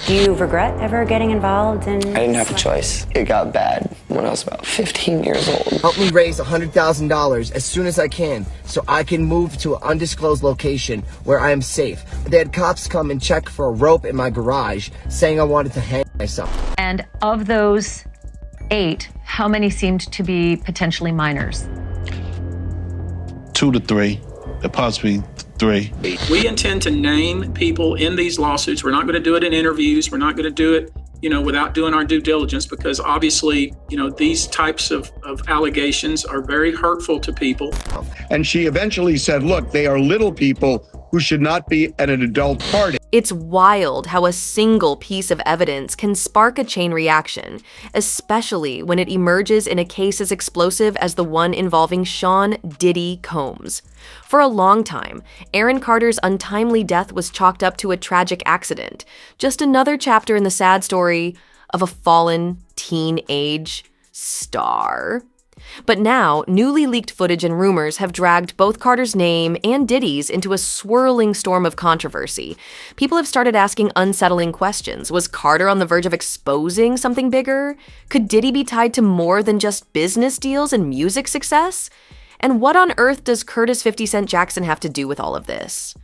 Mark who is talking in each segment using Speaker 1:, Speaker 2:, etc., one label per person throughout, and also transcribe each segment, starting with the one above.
Speaker 1: Do you regret ever getting involved in...
Speaker 2: I didn't have a choice. It got bad when I was about 15 years old.
Speaker 3: Help me raise $100,000 as soon as I can so I can move to an undisclosed location where I am safe. They had cops come and check for a rope in my garage saying I wanted to hang myself.
Speaker 4: And of those 8, how many seemed to be potentially minors?
Speaker 5: 2 to 3, possibly 3.
Speaker 6: We intend to name people in these lawsuits. We're not going to do it in interviews. We're not going to do it, without doing our due diligence, because obviously, these types of allegations are very hurtful to people.
Speaker 7: And she eventually said, look, they are little people who should not be at an adult party.
Speaker 8: It's wild how a single piece of evidence can spark a chain reaction, especially when it emerges in a case as explosive as the one involving Sean "Diddy" Combs. For a long time, Aaron Carter's untimely death was chalked up to a tragic accident, just another chapter in the sad story of a fallen teenage star. But now, newly leaked footage and rumors have dragged both Carter's name and Diddy's into a swirling storm of controversy. People have started asking unsettling questions. Was Carter on the verge of exposing something bigger? Could Diddy be tied to more than just business deals and music success? And what on earth does Curtis 50 Cent Jackson have to do with all of this?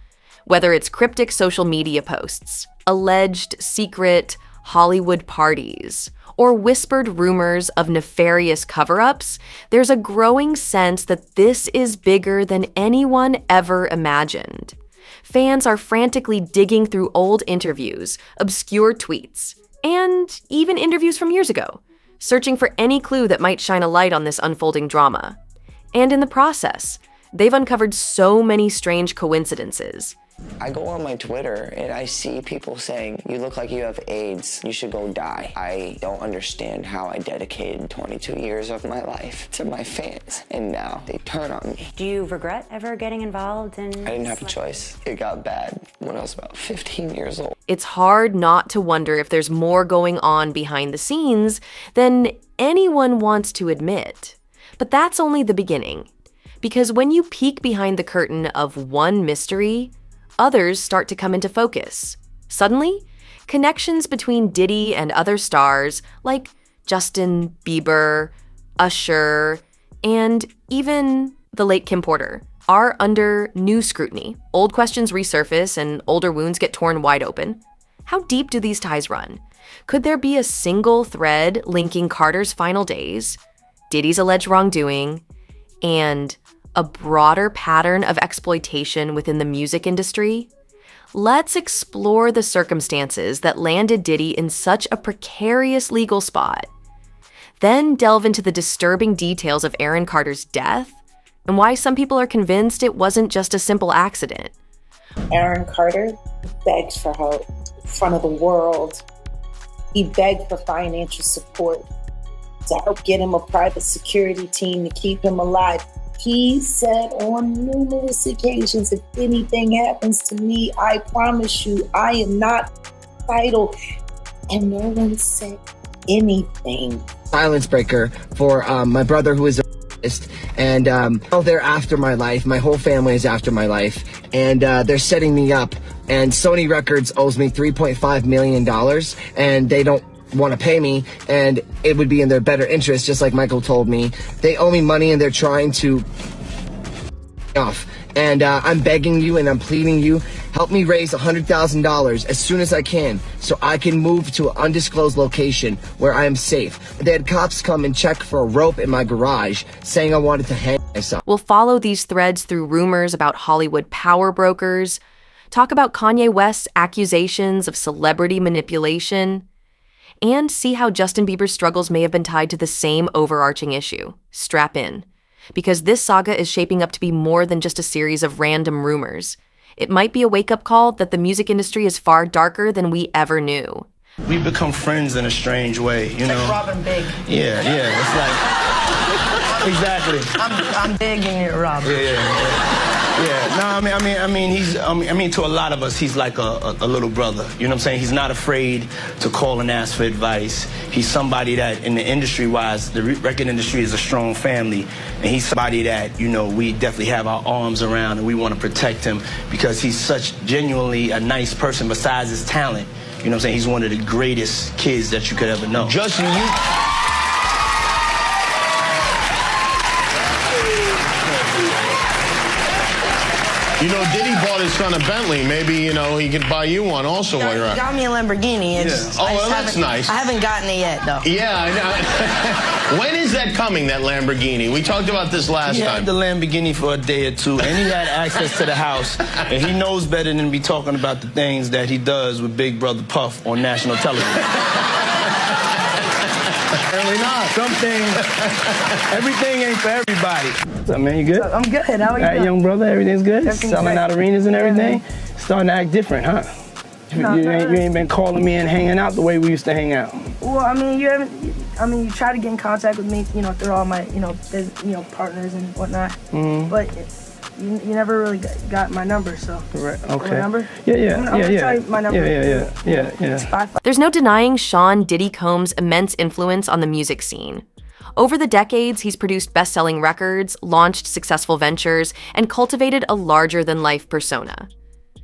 Speaker 8: Whether it's cryptic social media posts, alleged secret Hollywood parties, or whispered rumors of nefarious cover-ups, there's a growing sense that this is bigger than anyone ever imagined. Fans are frantically digging through old interviews, obscure tweets, and even interviews from years ago, searching for any clue that might shine a light on this unfolding drama. And in the process, they've uncovered so many strange coincidences.
Speaker 2: I go on my Twitter and I see people saying, you look like you have AIDS, you should go die. I don't understand how I dedicated 22 years of my life to my fans, and now they turn on me.
Speaker 1: Do you regret ever getting involved in...
Speaker 2: I didn't have a choice. It got bad when I was about 15 years old.
Speaker 8: It's hard not to wonder if there's more going on behind the scenes than anyone wants to admit. But that's only the beginning. Because when you peek behind the curtain of one mystery, others start to come into focus. Suddenly, connections between Diddy and other stars, like Justin Bieber, Usher, and even the late Kim Porter, are under new scrutiny. Old questions resurface and older wounds get torn wide open. How deep do these ties run? Could there be a single thread linking Carter's final days, Diddy's alleged wrongdoing, and a broader pattern of exploitation within the music industry? Let's explore the circumstances that landed Diddy in such a precarious legal spot. Then delve into the disturbing details of Aaron Carter's death and why some people are convinced it wasn't just a simple accident.
Speaker 9: Aaron Carter begged for help in front of the world. He begged for financial support to help get him a private security team to keep him alive. He said on numerous occasions, if anything happens to me, I promise you, I am not idle. And no one said anything.
Speaker 3: Silence breaker for my brother who is a and they're after my life. My whole family is after my life, and they're setting me up. And Sony Records owes me $3.5 million, and they don't want to pay me, and it would be in their better interest, just like Michael told me. They owe me money, and they're trying to off. And I'm begging you and I'm pleading you, help me raise $100,000 as soon as I can so I can move to an undisclosed location where I am safe. They had cops come and check for a rope in my garage saying I wanted to hang myself.
Speaker 8: We'll follow these threads through rumors about Hollywood power brokers, talk about Kanye West's accusations of celebrity manipulation, and see how Justin Bieber's struggles may have been tied to the same overarching issue. Strap in, because this saga is shaping up to be more than just a series of random rumors. It might be a wake-up call that the music industry is far darker than we ever knew.
Speaker 10: We've become friends in a strange way, you know?
Speaker 11: Like Robin Big.
Speaker 10: Yeah, it's like... exactly.
Speaker 11: I'm big and you're Robin.
Speaker 10: Yeah. No, I mean, to a lot of us, he's like a little brother. You know what I'm saying? He's not afraid to call and ask for advice. He's somebody that, in the industry-wise, the record industry is a strong family, and he's somebody that, you know, we definitely have our arms around, and we want to protect him because he's such genuinely a nice person besides his talent. You know what I'm saying? He's one of the greatest kids that you could ever know.
Speaker 7: Justin, you know, Diddy bought his son a Bentley. Maybe, you know, he could buy you one also while you're
Speaker 11: He
Speaker 7: out.
Speaker 11: got me a Lamborghini.
Speaker 7: Yeah. Oh, well, that's nice.
Speaker 11: I haven't gotten it yet, though.
Speaker 7: Yeah, I know. When is that coming, that Lamborghini? We talked about this last
Speaker 10: He
Speaker 7: time.
Speaker 10: had the Lamborghini for a day or two, and he had access to the house, and he knows better than to be talking about the things that he does with Big Brother Puff on national television.
Speaker 7: Apparently not.
Speaker 10: Some things, everything ain't for everybody. What's up, man? You good?
Speaker 11: I'm good. How are you
Speaker 10: All right,
Speaker 11: doing?
Speaker 10: young brother, everything's good?
Speaker 11: Everything's
Speaker 10: Selling
Speaker 11: great.
Speaker 10: out arenas and everything? Starting to act different, huh? You ain't been calling me and hanging out the way we used to hang out.
Speaker 11: Well, I mean, you try to get in contact with me, you know, through all my, partners and whatnot. But you never really got my number, so.
Speaker 10: Right,
Speaker 11: My
Speaker 10: okay.
Speaker 11: number?
Speaker 10: Yeah.
Speaker 11: I'm gonna tell you my number.
Speaker 10: Yeah.
Speaker 11: It's 5.
Speaker 8: There's no denying Sean Diddy Combs' immense influence on the music scene. Over the decades, he's produced best-selling records, launched successful ventures, and cultivated a larger-than-life persona.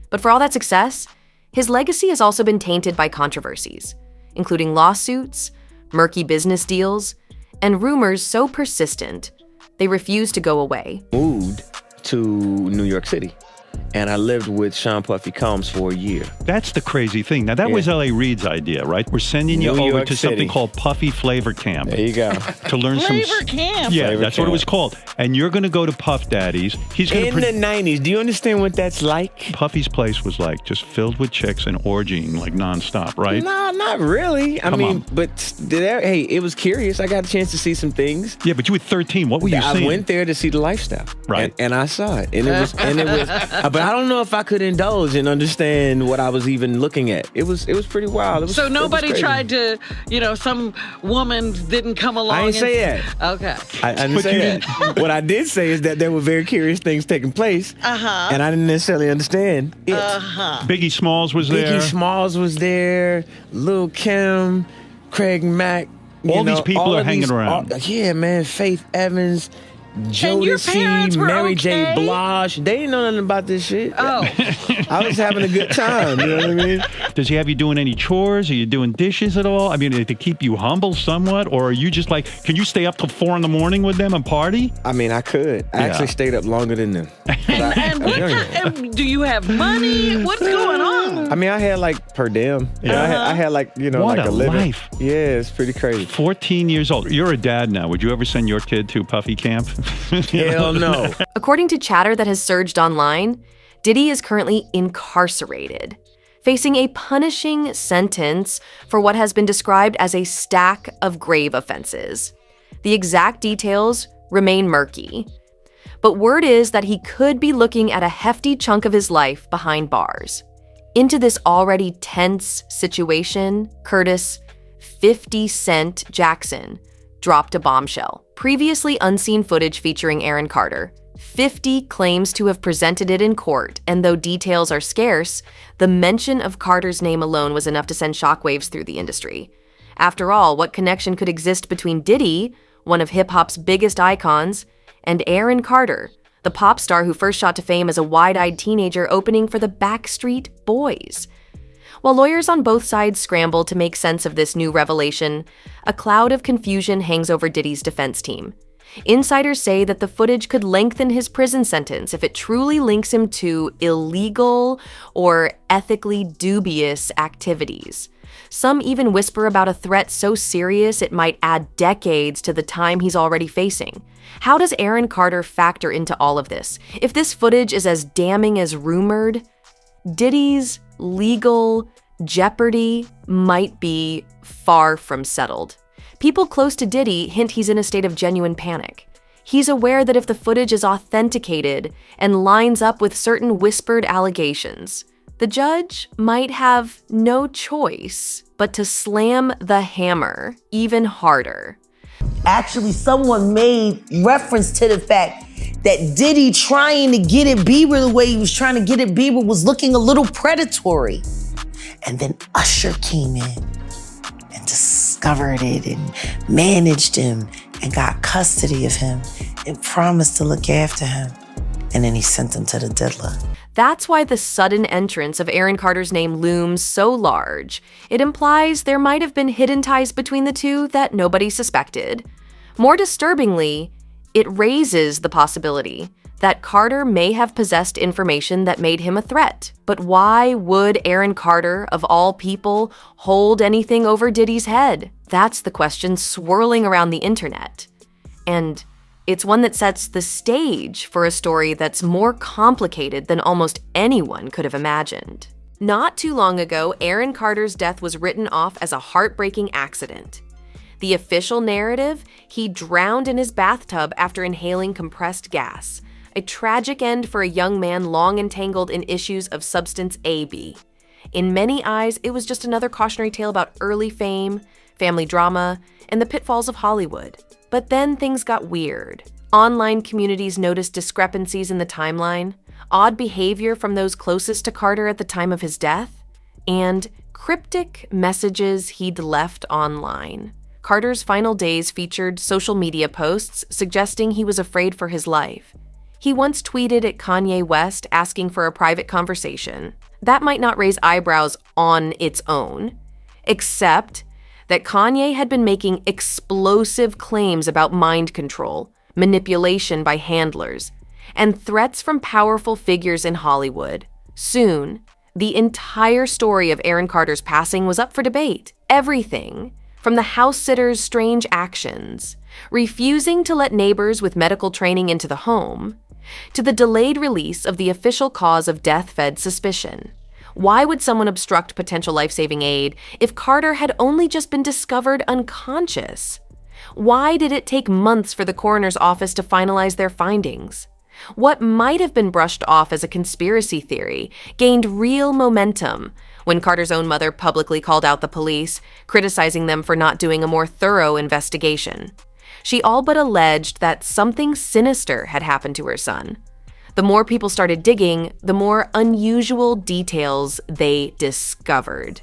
Speaker 8: But for all that success, his legacy has also been tainted by controversies, including lawsuits, murky business deals, and rumors so persistent they refuse to go away.
Speaker 12: Moved to New York City, and I lived with Sean Puffy Combs for a year.
Speaker 13: That's the crazy thing. Now, that was L.A. Reid's idea, right? We're sending you
Speaker 12: New
Speaker 13: over
Speaker 12: York
Speaker 13: to
Speaker 12: City.
Speaker 13: something called Puffy Flavor Camp.
Speaker 12: There you go.
Speaker 13: To learn some...
Speaker 14: Flavor Camp?
Speaker 13: Yeah,
Speaker 12: Flavor
Speaker 13: that's what it
Speaker 12: Camp.
Speaker 13: was called. And you're going to go to Puff Daddy's. He's going
Speaker 12: In the 90s, do you understand what that's like?
Speaker 13: Puffy's place was like just filled with chicks and orgying like nonstop, right?
Speaker 12: No, not really. I
Speaker 13: Come
Speaker 12: mean,
Speaker 13: on.
Speaker 12: but hey, it was curious. I got a chance to see some things.
Speaker 13: Yeah, but you were 13. What were you
Speaker 12: I
Speaker 13: seeing?
Speaker 12: went there to see the lifestyle,
Speaker 13: Right.
Speaker 12: And I saw it, and it was, but I don't know if I could indulge and understand what I was even looking at. It was pretty wild.
Speaker 14: So nobody
Speaker 12: it was crazy.
Speaker 14: tried to, some woman didn't come along.
Speaker 12: I didn't say that.
Speaker 14: Okay.
Speaker 12: I didn't say that. What I did say is that there were very curious things taking place, and I didn't necessarily understand it.
Speaker 13: Biggie Smalls was there.
Speaker 12: Biggie Smalls was there. Lil' Kim, Craig Mack.
Speaker 13: All these people are hanging around.
Speaker 12: Yeah, man. Faith Evans,
Speaker 14: your parents
Speaker 12: Jodeci,
Speaker 14: were
Speaker 12: Mary J.
Speaker 14: okay?
Speaker 12: Blige. They didn't know nothing about this shit.
Speaker 14: Oh.
Speaker 12: I was having a good time. You know what I mean?
Speaker 13: Does he have you doing any chores? Are you doing dishes at all? I mean, to keep you humble somewhat? Or are you just like, can you stay up till 4 a.m. with them and party?
Speaker 12: I mean, I could. I actually stayed up longer than them.
Speaker 14: And do you have money? What's going on?
Speaker 12: I mean, I had like per diem. You know, I had like,
Speaker 13: What
Speaker 12: like
Speaker 13: a
Speaker 12: living.
Speaker 13: life.
Speaker 12: Yeah, it's pretty crazy.
Speaker 13: 14 years old. You're a dad now. Would you ever send your kid to Puffy camp?
Speaker 12: Hell no.
Speaker 8: According to chatter that has surged online, Diddy is currently incarcerated, facing a punishing sentence for what has been described as a stack of grave offenses. The exact details remain murky, but word is that he could be looking at a hefty chunk of his life behind bars. Into this already tense situation, Curtis 50 Cent Jackson dropped a bombshell. Previously unseen footage featuring Aaron Carter. 50 claims to have presented it in court, and though details are scarce, the mention of Carter's name alone was enough to send shockwaves through the industry. After all, what connection could exist between Diddy, one of hip-hop's biggest icons, and Aaron Carter, the pop star who first shot to fame as a wide-eyed teenager opening for the Backstreet Boys? While lawyers on both sides scramble to make sense of this new revelation, a cloud of confusion hangs over Diddy's defense team. Insiders say that the footage could lengthen his prison sentence if it truly links him to illegal or ethically dubious activities. Some even whisper about a threat so serious it might add decades to the time he's already facing. How does Aaron Carter factor into all of this? If this footage is as damning as rumored, Diddy's legal jeopardy might be far from settled. People close to Diddy hint he's in a state of genuine panic. He's aware that if the footage is authenticated and lines up with certain whispered allegations, the judge might have no choice but to slam the hammer even harder.
Speaker 15: Actually, someone made reference to the fact that Diddy trying to get at Bieber the way he was trying to get at Bieber was looking a little predatory. And then Usher came in and discovered it and managed him and got custody of him and promised to look after him. And then he sent him to the diddler.
Speaker 8: That's why the sudden entrance of Aaron Carter's name looms so large. It implies there might have been hidden ties between the two that nobody suspected. More disturbingly, it raises the possibility that Carter may have possessed information that made him a threat. But why would Aaron Carter, of all people, hold anything over Diddy's head? That's the question swirling around the internet. And it's one that sets the stage for a story that's more complicated than almost anyone could have imagined. Not too long ago, Aaron Carter's death was written off as a heartbreaking accident. The official narrative, he drowned in his bathtub after inhaling compressed gas. A tragic end for a young man long entangled in issues of substance AB. In many eyes, it was just another cautionary tale about early fame, family drama, and the pitfalls of Hollywood. But then things got weird. Online communities noticed discrepancies in the timeline, odd behavior from those closest to Carter at the time of his death, and cryptic messages he'd left online. Carter's final days featured social media posts suggesting he was afraid for his life. He once tweeted at Kanye West asking for a private conversation. That might not raise eyebrows on its own, except that Kanye had been making explosive claims about mind control, manipulation by handlers, and threats from powerful figures in Hollywood. Soon, the entire story of Aaron Carter's passing was up for debate. Everything from the house sitter's strange actions, refusing to let neighbors with medical training into the home, to the delayed release of the official cause of death fed suspicion. Why would someone obstruct potential life-saving aid if Carter had only just been discovered unconscious? Why did it take months for the coroner's office to finalize their findings? What might have been brushed off as a conspiracy theory gained real momentum when Carter's own mother publicly called out the police, criticizing them for not doing a more thorough investigation. She all but alleged that something sinister had happened to her son. The more people started digging, the more unusual details they discovered.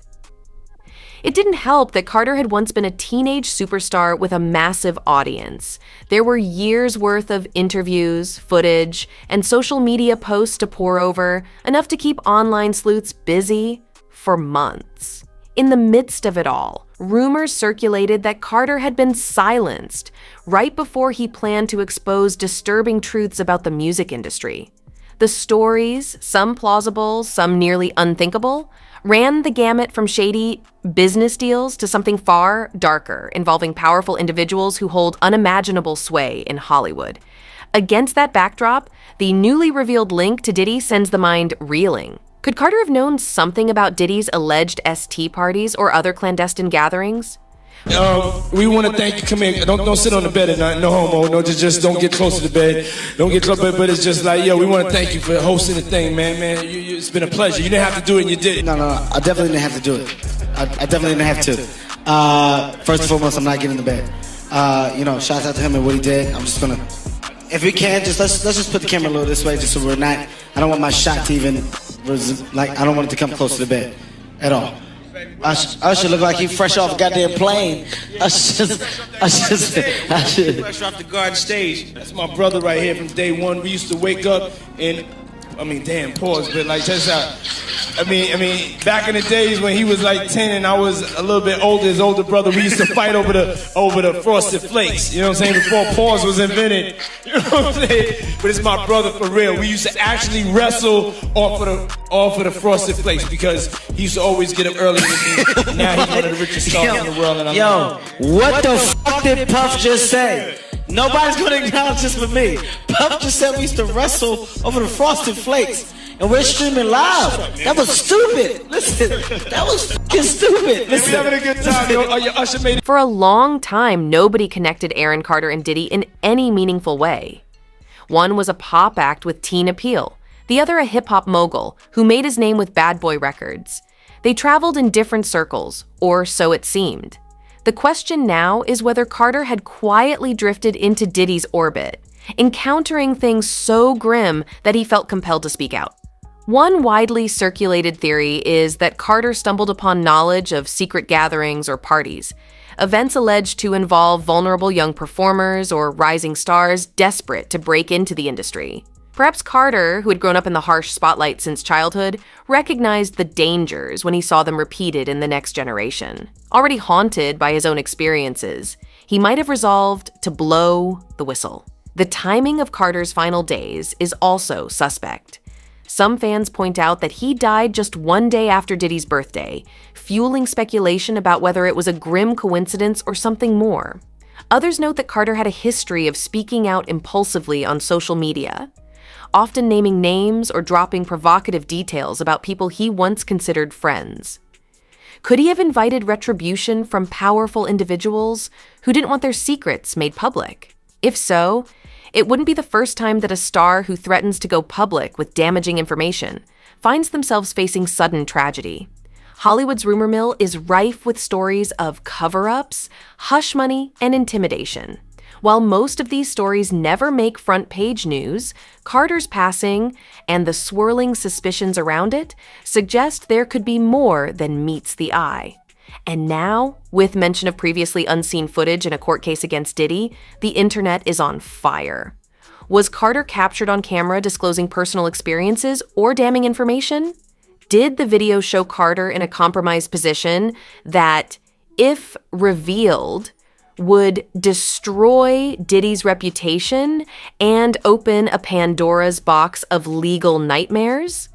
Speaker 8: It didn't help that Carter had once been a teenage superstar with a massive audience. There were years' worth of interviews, footage, and social media posts to pore over, enough to keep online sleuths busy for months. In the midst of it all, rumors circulated that Carter had been silenced right before he planned to expose disturbing truths about the music industry. The stories, some plausible, some nearly unthinkable, ran the gamut from shady business deals to something far darker, involving powerful individuals who hold unimaginable sway in Hollywood. Against that backdrop, the newly revealed link to Diddy sends the mind reeling. Could Carter have known something about Diddy's alleged ST parties or other clandestine gatherings?
Speaker 10: We want to thank you. Come here. Don't sit on the bed at night. No homo. No, just don't get close to the bed. Don't get close. But it's just like, yo, we want to thank you for hosting the thing, man. It's been a pleasure. You didn't have to do it, and you did it.
Speaker 16: No. I definitely didn't have to do it. I definitely didn't have to. First and foremost, I'm not getting in the bed. Shout out to him and what he did. I'm just gonna, if we can, let's just put the camera a little this way, just so we're not. I don't want my shot to even, I don't want it to come close to the bed at all. Usher look like he fresh off a goddamn plane. Usher.
Speaker 10: Fresh off the garden stage. That's my brother right here from day one. We used to wake up and, pause, but like, check this out. Back in the days when he was like 10 and I was a little bit older, his older brother, we used to fight over the Frosted Flakes. You know what I'm saying? Before pause was invented. You know what I'm saying? But it's my brother for real. We used to actually wrestle off of the Frosted Flakes because he used to always get up early with me. Now he's one of the richest stars in the world. And
Speaker 16: what the fuck did Puff just say? Nobody's gonna acknowledge this but me. Puff just said we used to wrestle over the Frosted Flakes. And we're streaming live. That was stupid. Listen, that was fucking stupid. Listen.
Speaker 10: We're having a good time, yo. Usher made it.
Speaker 8: For a long time, nobody connected Aaron Carter and Diddy in any meaningful way. One was a pop act with teen appeal, the other a hip-hop mogul who made his name with Bad Boy Records. They traveled in different circles, or so it seemed. The question now is whether Carter had quietly drifted into Diddy's orbit, encountering things so grim that he felt compelled to speak out. One widely circulated theory is that Carter stumbled upon knowledge of secret gatherings or parties, events alleged to involve vulnerable young performers or rising stars desperate to break into the industry. Perhaps Carter, who had grown up in the harsh spotlight since childhood, recognized the dangers when he saw them repeated in the next generation. Already haunted by his own experiences, he might have resolved to blow the whistle. The timing of Carter's final days is also suspect. Some fans point out that he died just one day after Diddy's birthday, fueling speculation about whether it was a grim coincidence or something more. Others note that Carter had a history of speaking out impulsively on social media, often naming names or dropping provocative details about people he once considered friends. Could he have invited retribution from powerful individuals who didn't want their secrets made public? If so, it wouldn't be the first time that a star who threatens to go public with damaging information finds themselves facing sudden tragedy. Hollywood's rumor mill is rife with stories of cover-ups, hush money, and intimidation. While most of these stories never make front-page news, Carter's passing and the swirling suspicions around it suggest there could be more than meets the eye. And now, with mention of previously unseen footage in a court case against Diddy, the internet is on fire. Was Carter captured on camera disclosing personal experiences or damning information? Did the video show Carter in a compromised position that, if revealed, would destroy Diddy's reputation and open a Pandora's box of legal nightmares?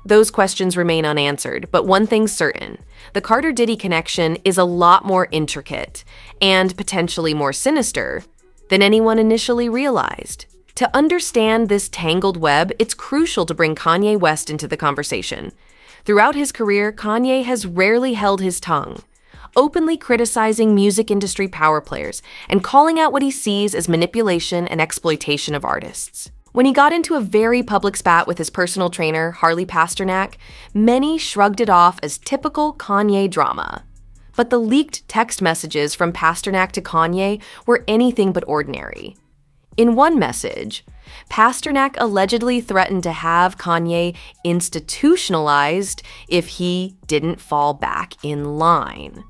Speaker 8: Those questions remain unanswered, but one thing's certain. The Carter-Diddy connection is a lot more intricate and potentially more sinister than anyone initially realized. To understand this tangled web, it's crucial to bring Kanye West into the conversation. Throughout his career, Kanye has rarely held his tongue, openly criticizing music industry power players and calling out what he sees as manipulation and exploitation of artists. When he got into a very public spat with his personal trainer, Harley Pasternak, many shrugged it off as typical Kanye drama. But the leaked text messages from Pasternak to Kanye were anything but ordinary. In one message, Pasternak allegedly threatened to have Kanye institutionalized if he didn't fall back in line.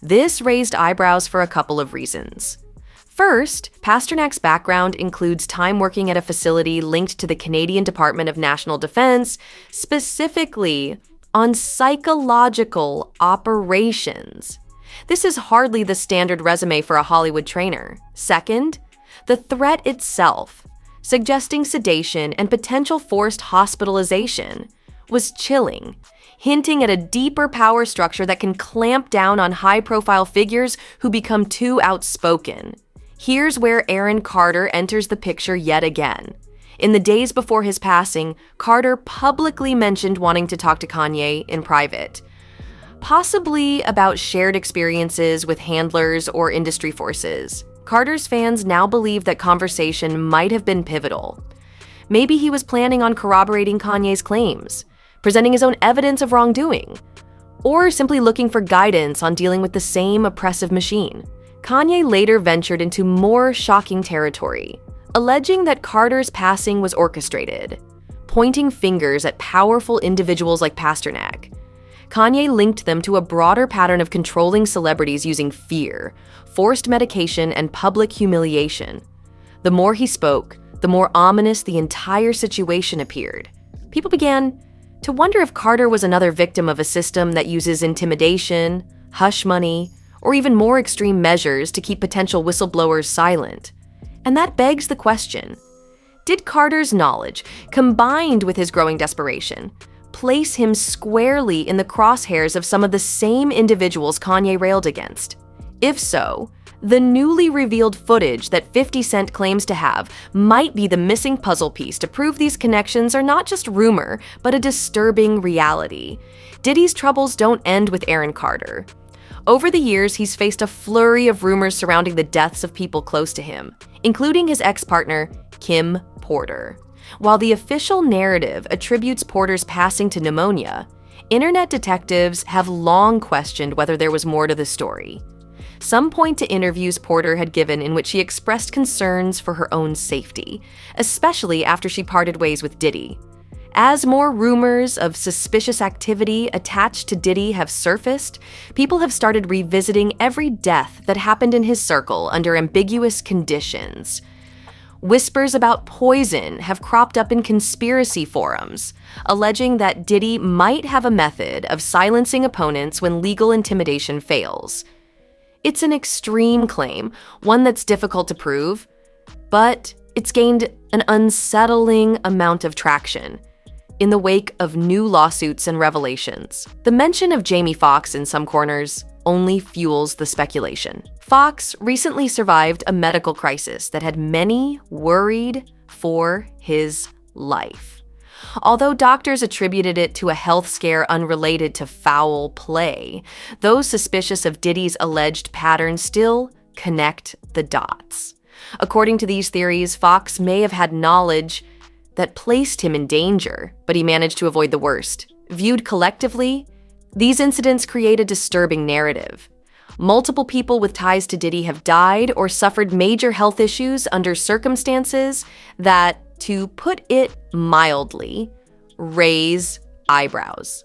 Speaker 8: This raised eyebrows for a couple of reasons. First, Pasternak's background includes time working at a facility linked to the Canadian Department of National Defense, specifically on psychological operations. This is hardly the standard resume for a Hollywood trainer. Second, the threat itself, suggesting sedation and potential forced hospitalization, was chilling, hinting at a deeper power structure that can clamp down on high-profile figures who become too outspoken. Here's where Aaron Carter enters the picture yet again. In the days before his passing, Carter publicly mentioned wanting to talk to Kanye in private, possibly about shared experiences with handlers or industry forces. Carter's fans now believe that conversation might have been pivotal. Maybe he was planning on corroborating Kanye's claims, presenting his own evidence of wrongdoing, or simply looking for guidance on dealing with the same oppressive machine. Kanye later ventured into more shocking territory, alleging that Carter's passing was orchestrated, pointing fingers at powerful individuals like Pasternak. Kanye linked them to a broader pattern of controlling celebrities using fear, forced medication, and public humiliation. The more he spoke, the more ominous the entire situation appeared. People began to wonder if Carter was another victim of a system that uses intimidation, hush money, or even more extreme measures to keep potential whistleblowers silent. And that begs the question, did Carter's knowledge, combined with his growing desperation, place him squarely in the crosshairs of some of the same individuals Kanye railed against? If so, the newly revealed footage that 50 Cent claims to have might be the missing puzzle piece to prove these connections are not just rumor, but a disturbing reality. Diddy's troubles don't end with Aaron Carter. Over the years, he's faced a flurry of rumors surrounding the deaths of people close to him, including his ex-partner, Kim Porter. While the official narrative attributes Porter's passing to pneumonia, internet detectives have long questioned whether there was more to the story. Some point to interviews Porter had given in which she expressed concerns for her own safety, especially after she parted ways with Diddy. As more rumors of suspicious activity attached to Diddy have surfaced, people have started revisiting every death that happened in his circle under ambiguous conditions. Whispers about poison have cropped up in conspiracy forums, alleging that Diddy might have a method of silencing opponents when legal intimidation fails. It's an extreme claim, one that's difficult to prove, but it's gained an unsettling amount of traction in the wake of new lawsuits and revelations. The mention of Jamie Foxx in some corners only fuels the speculation. Foxx recently survived a medical crisis that had many worried for his life. Although doctors attributed it to a health scare unrelated to foul play, those suspicious of Diddy's alleged pattern still connect the dots. According to these theories, Foxx may have had knowledge that placed him in danger, but he managed to avoid the worst. Viewed collectively, these incidents create a disturbing narrative. Multiple people with ties to Diddy have died or suffered major health issues under circumstances that, to put it mildly, raise eyebrows.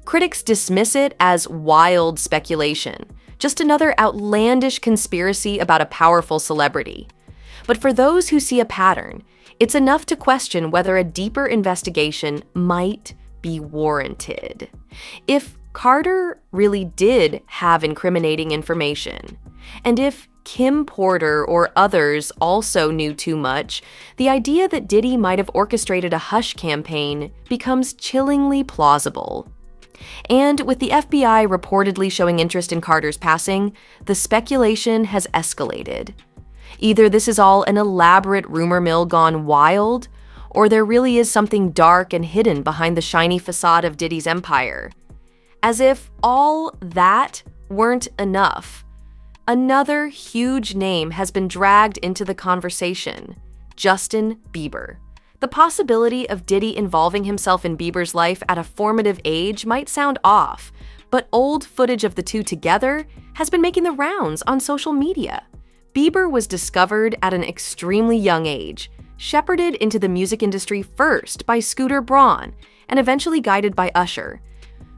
Speaker 8: Critics dismiss it as wild speculation, just another outlandish conspiracy about a powerful celebrity. But for those who see a pattern, it's enough to question whether a deeper investigation might be warranted. If Carter really did have incriminating information, and if Kim Porter or others also knew too much, the idea that Diddy might have orchestrated a hush campaign becomes chillingly plausible. And with the FBI reportedly showing interest in Carter's passing, the speculation has escalated. Either this is all an elaborate rumor mill gone wild, or there really is something dark and hidden behind the shiny facade of Diddy's empire. As if all that weren't enough, another huge name has been dragged into the conversation: Justin Bieber. The possibility of Diddy involving himself in Bieber's life at a formative age might sound off, but old footage of the two together has been making the rounds on social media. Bieber was discovered at an extremely young age, shepherded into the music industry first by Scooter Braun, and eventually guided by Usher.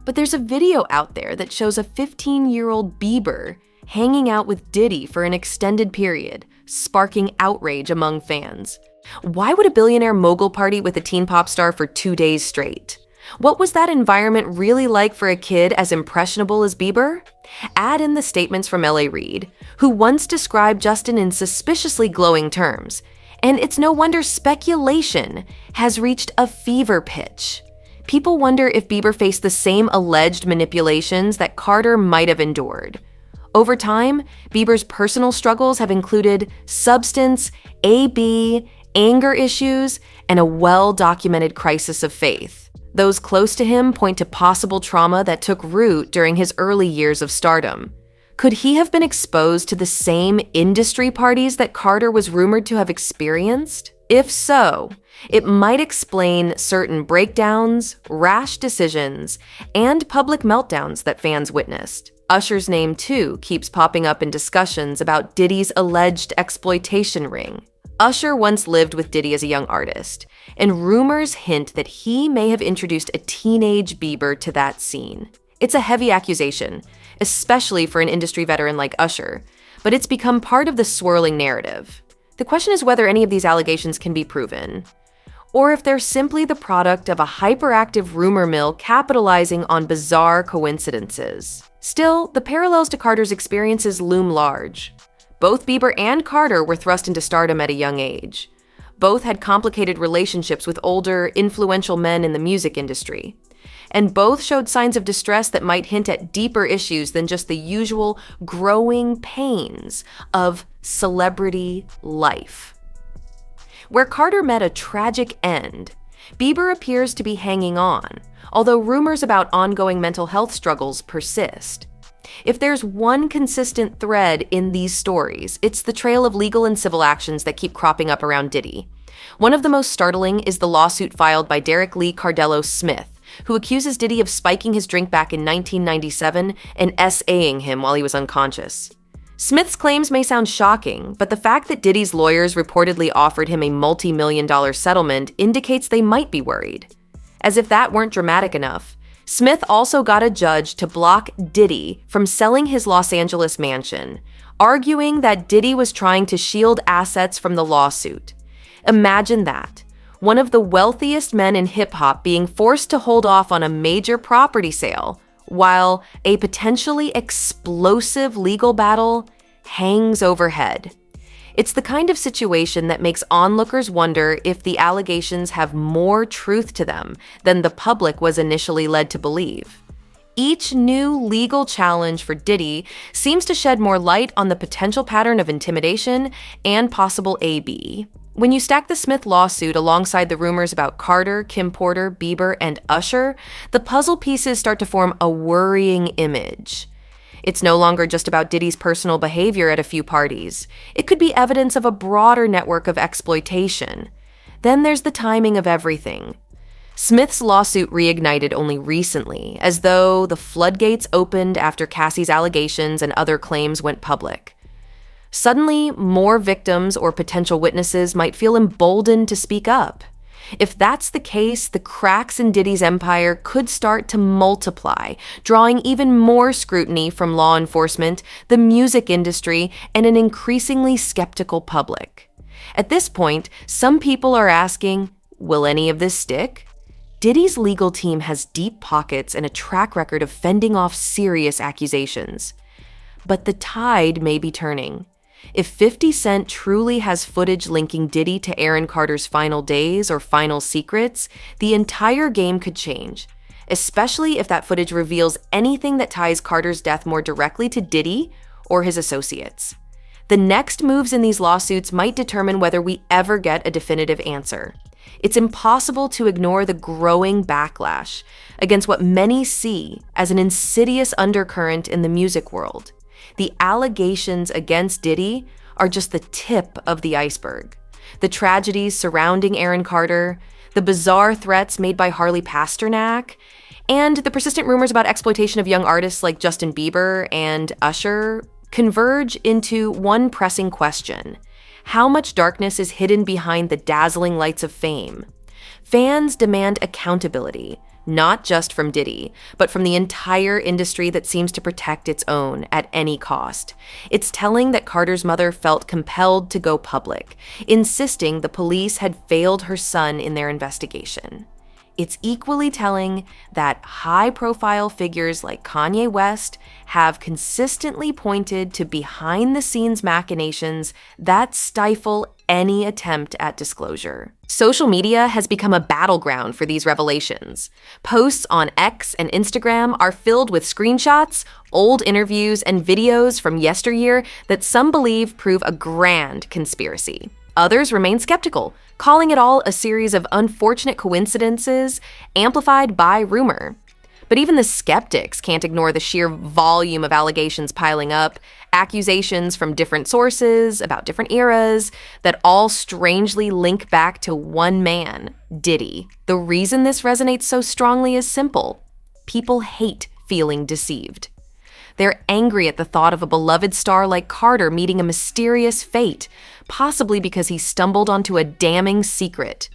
Speaker 8: But there's a video out there that shows a 15-year-old Bieber hanging out with Diddy for an extended period, sparking outrage among fans. Why would a billionaire mogul party with a teen pop star for 2 days straight? What was that environment really like for a kid as impressionable as Bieber? Add in the statements from L.A. Reid, who once described Justin in suspiciously glowing terms, and it's no wonder speculation has reached a fever pitch. People wonder if Bieber faced the same alleged manipulations that Carter might have endured. Over time, Bieber's personal struggles have included substance, AB, anger issues, and a well-documented crisis of faith. Those close to him point to possible trauma that took root during his early years of stardom. Could he have been exposed to the same industry parties that Carter was rumored to have experienced? If so, it might explain certain breakdowns, rash decisions, and public meltdowns that fans witnessed. Usher's name, too, keeps popping up in discussions about Diddy's alleged exploitation ring. Usher once lived with Diddy as a young artist, and rumors hint that he may have introduced a teenage Bieber to that scene. It's a heavy accusation, especially for an industry veteran like Usher, but it's become part of the swirling narrative. The question is whether any of these allegations can be proven, or if they're simply the product of a hyperactive rumor mill capitalizing on bizarre coincidences. Still, the parallels to Carter's experiences loom large. Both Bieber and Carter were thrust into stardom at a young age. Both had complicated relationships with older, influential men in the music industry. And both showed signs of distress that might hint at deeper issues than just the usual growing pains of celebrity life. Where Carter met a tragic end, Bieber appears to be hanging on, although rumors about ongoing mental health struggles persist. If there's one consistent thread in these stories, it's the trail of legal and civil actions that keep cropping up around Diddy. One of the most startling is the lawsuit filed by Derek Lee Cardello Smith, who accuses Diddy of spiking his drink back in 1997 and SAing him while he was unconscious. Smith's claims may sound shocking, but the fact that Diddy's lawyers reportedly offered him a multi-million-dollar settlement indicates they might be worried. As if that weren't dramatic enough, Smith also got a judge to block Diddy from selling his Los Angeles mansion, arguing that Diddy was trying to shield assets from the lawsuit. Imagine that. One of the wealthiest men in hip-hop being forced to hold off on a major property sale, while a potentially explosive legal battle hangs overhead. It's the kind of situation that makes onlookers wonder if the allegations have more truth to them than the public was initially led to believe. Each new legal challenge for Diddy seems to shed more light on the potential pattern of intimidation and possible AB. When you stack the Smith lawsuit alongside the rumors about Carter, Kim Porter, Bieber, and Usher, the puzzle pieces start to form a worrying image. It's no longer just about Diddy's personal behavior at a few parties. It could be evidence of a broader network of exploitation. Then there's the timing of everything. Smith's lawsuit reignited only recently, as though the floodgates opened after Cassie's allegations and other claims went public. Suddenly, more victims or potential witnesses might feel emboldened to speak up. If that's the case, the cracks in Diddy's empire could start to multiply, drawing even more scrutiny from law enforcement, the music industry, and an increasingly skeptical public. At this point, some people are asking, will any of this stick? Diddy's legal team has deep pockets and a track record of fending off serious accusations. But the tide may be turning. If 50 Cent truly has footage linking Diddy to Aaron Carter's final days or final secrets, the entire game could change, especially if that footage reveals anything that ties Carter's death more directly to Diddy or his associates. The next moves in these lawsuits might determine whether we ever get a definitive answer. It's impossible to ignore the growing backlash against what many see as an insidious undercurrent in the music world. The allegations against Diddy are just the tip of the iceberg. The tragedies surrounding Aaron Carter, the bizarre threats made by Harley Pasternak, and the persistent rumors about exploitation of young artists like Justin Bieber and Usher converge into one pressing question. How much darkness is hidden behind the dazzling lights of fame? Fans demand accountability, not just from Diddy, but from the entire industry that seems to protect its own at any cost. It's telling that Carter's mother felt compelled to go public, insisting the police had failed her son in their investigation. It's equally telling that high-profile figures like Kanye West have consistently pointed to behind-the-scenes machinations that stifle any attempt at disclosure. Social media has become a battleground for these revelations. Posts on X and Instagram are filled with screenshots, old interviews, and videos from yesteryear that some believe prove a grand conspiracy. Others remain skeptical, calling it all a series of unfortunate coincidences amplified by rumor. But even the skeptics can't ignore the sheer volume of allegations piling up, accusations from different sources about different eras that all strangely link back to one man, Diddy. The reason this resonates so strongly is simple. People hate feeling deceived. They're angry at the thought of a beloved star like Carter meeting a mysterious fate, possibly because he stumbled onto a damning secret.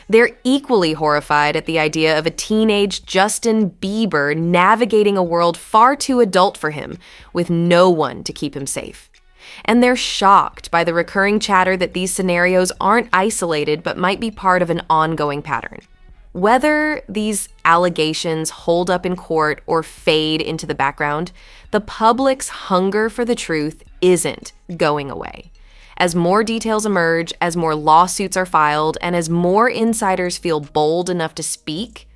Speaker 8: They're equally horrified at the idea of a teenage Justin Bieber navigating a world far too adult for him, with no one to keep him safe. And they're shocked by the recurring chatter that these scenarios aren't isolated but might be part of an ongoing pattern. Whether these allegations hold up in court or fade into the background, the public's hunger for the truth isn't going away. As more details emerge, as more lawsuits are filed, and as more insiders feel bold enough to speak,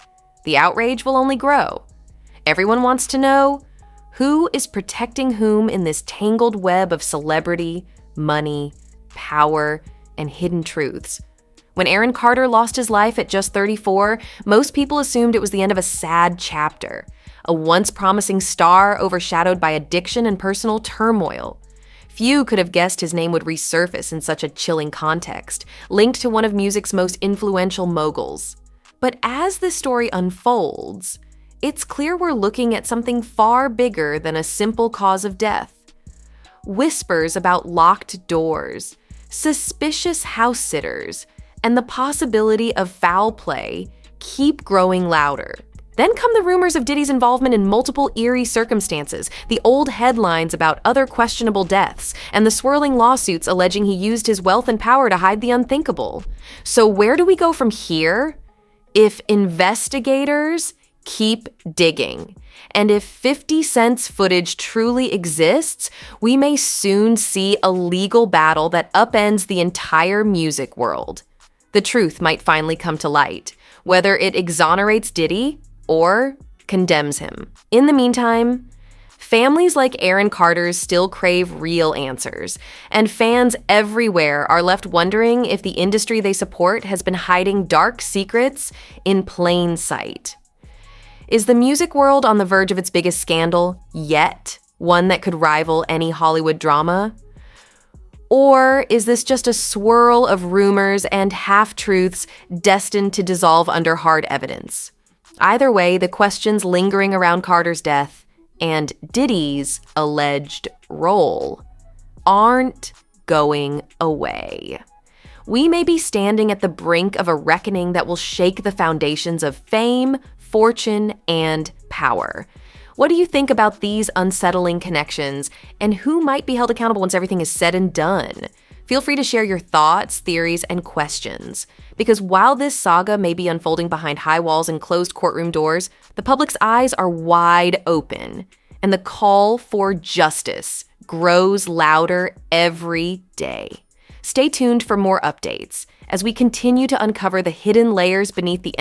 Speaker 8: the outrage will only grow. Everyone wants to know who is protecting whom in this tangled web of celebrity, money, power, and hidden truths. When Aaron Carter lost his life at just 34, most people assumed it was the end of a sad chapter, a once promising star overshadowed by addiction and personal turmoil. Few could have guessed his name would resurface in such a chilling context, linked to one of music's most influential moguls. But as the story unfolds, it's clear we're looking at something far bigger than a simple cause of death. Whispers about locked doors, suspicious house sitters, and the possibility of foul play keep growing louder. Then come the rumors of Diddy's involvement in multiple eerie circumstances, the old headlines about other questionable deaths, and the swirling lawsuits alleging he used his wealth and power to hide the unthinkable. So where do we go from here? If investigators keep digging, and if 50 Cent's footage truly exists, we may soon see a legal battle that upends the entire music world. The truth might finally come to light, whether it exonerates Diddy or condemns him. In the meantime, families like Aaron Carter's still crave real answers, and fans everywhere are left wondering if the industry they support has been hiding dark secrets in plain sight. Is the music world on the verge of its biggest scandal yet? One that could rival any Hollywood drama? Or is this just a swirl of rumors and half-truths destined to dissolve under hard evidence? Either way, the questions lingering around Carter's death and Diddy's alleged role aren't going away. We may be standing at the brink of a reckoning that will shake the foundations of fame, fortune, and power. What do you think about these unsettling connections, and who might be held accountable once everything is said and done? Feel free to share your thoughts, theories, and questions. Because while this saga may be unfolding behind high walls and closed courtroom doors, the public's eyes are wide open, and the call for justice grows louder every day. Stay tuned for more updates as we continue to uncover the hidden layers beneath the